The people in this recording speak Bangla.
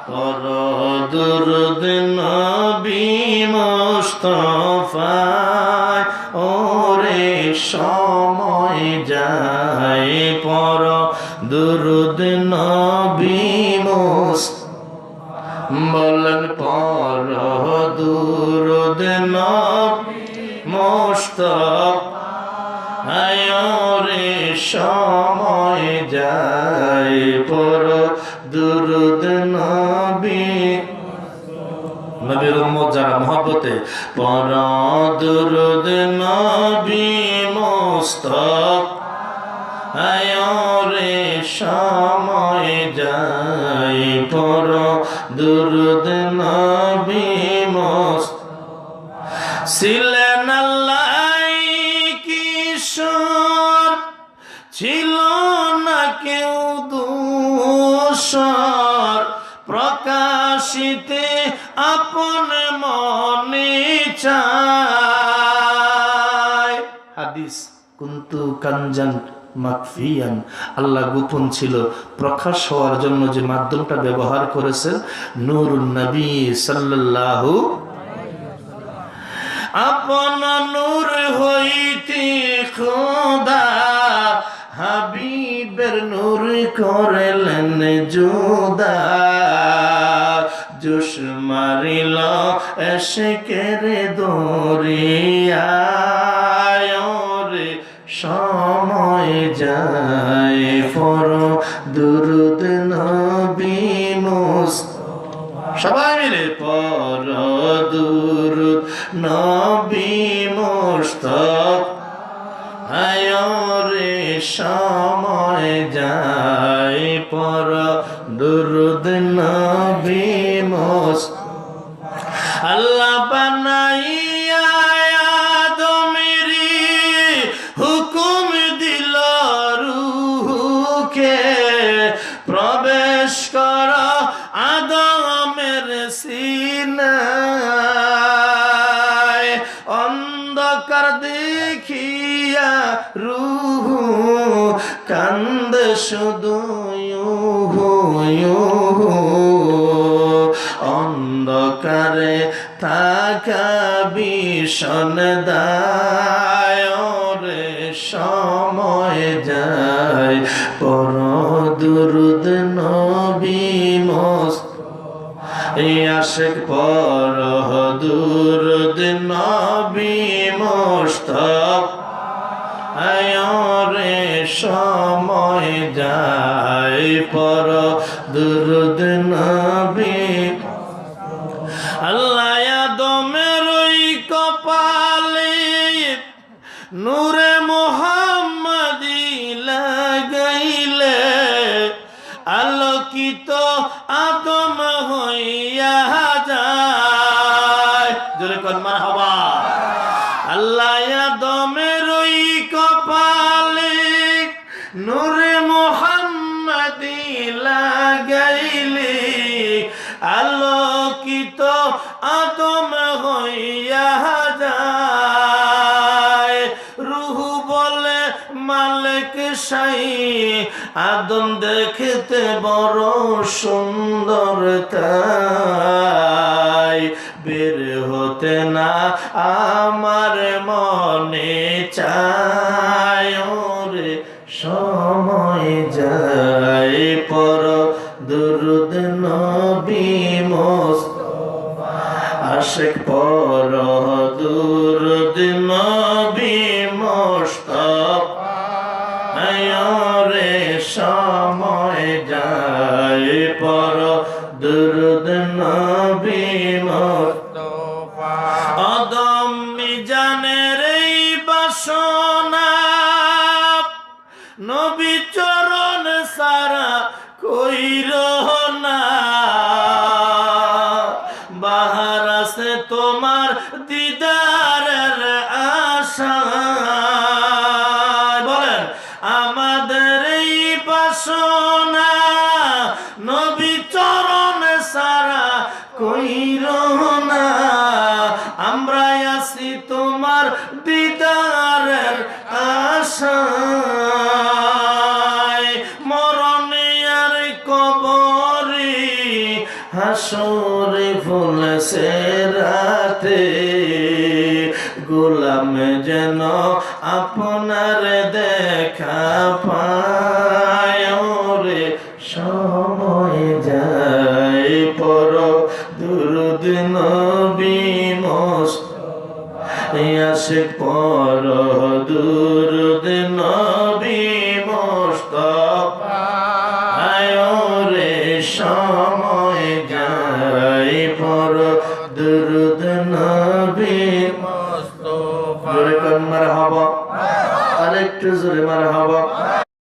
পর দুরুদ নবী মুস্তাফায় ওরে সময় যায় পর দুরুদ নবী বলেন পর দুরুদ নবী মুস্তাফায় ওরে সময় যায় পর দুরুদ নবী নবীর উম্মত যারা মহব্বতে পর দুরুদ নবী মুস্তাফায় ওরে সময় যায় পর দুরুদ নবী মুস্তাফায় ছিলেন আল্লাহ কিশোর ছিল না কেউ দোষর প্রকাশিতে আপন মনে চায় হাদিস কুন্তু কানজান মাকফিয়ান আল্লাহ গোপন ছিল প্রকাশ হওয়ার জন্য যে মাধ্যমটা ব্যবহার করেছেন নূরুন নবী সাল্লাল্লাহু আপন নূর হইতে খোদা হাবিবের নূর করলেন জুদা জোশ মারিল এশকের দরিয়ায় রে সময় যায় পর দুরুদ নবী মুস্তাফা সবাই মিলে পর দুরুদ নবী মুস্তাফায় রে সময় যায় পর দুরুদ নবী মুস্তাফা আল্লাহ বানাইয়া আদমেরি হুকুম দিল রূহকে প্রবেশ কর আদমের সিনায় অন্ধকার দেখিয়া রূহ কান্দে শুধু অন্ধকারে থাকা ভীষণ দায় রে সময় যায় পর দুরুদ নবী মুস্তাফা আশিক পর দুরুদ নবী মুস্তাফা রে সময় যায় পর দুরুদ নবী আল্লাহ আদমের ওই কপালে নূরে মুহাম্মাদি লাগাইলে আলোকিত আদম হইয়া যায় জোরে কোন মারহাবা আল্লাহ আদমের ওই কপালে নূরে মুহাম্মাদি লাগাইলে আলোকিত আদম হইয়া যায় রূহ বলে মালিক শাই আদম দেখতে বড় সুন্দর তাই বের হতে না আমার মনে চায় রে সময় যায় পর দুরুদ নবী মুস্তাফা আশিক পর দুরুদ নবী মুস্তাফা রে সময় যায় পর দুরুদ নবী মুস্তাফা আদম মিজানের এই বাসনা নবী চরণ সারা কইর না বাহার আছে তোমার দিদারের আশা বলেন আমাদের এই বাসনা নবী চরণ সারা কইর না আমরা আছি তোমার দিদারের আশা হাসরে ফুলছে রাতে, গোলাম যেন আপনার দেখা পায় রে, সময় যায় পর দুরুদ নবী মোস্তফা, আসে পর দুরুদ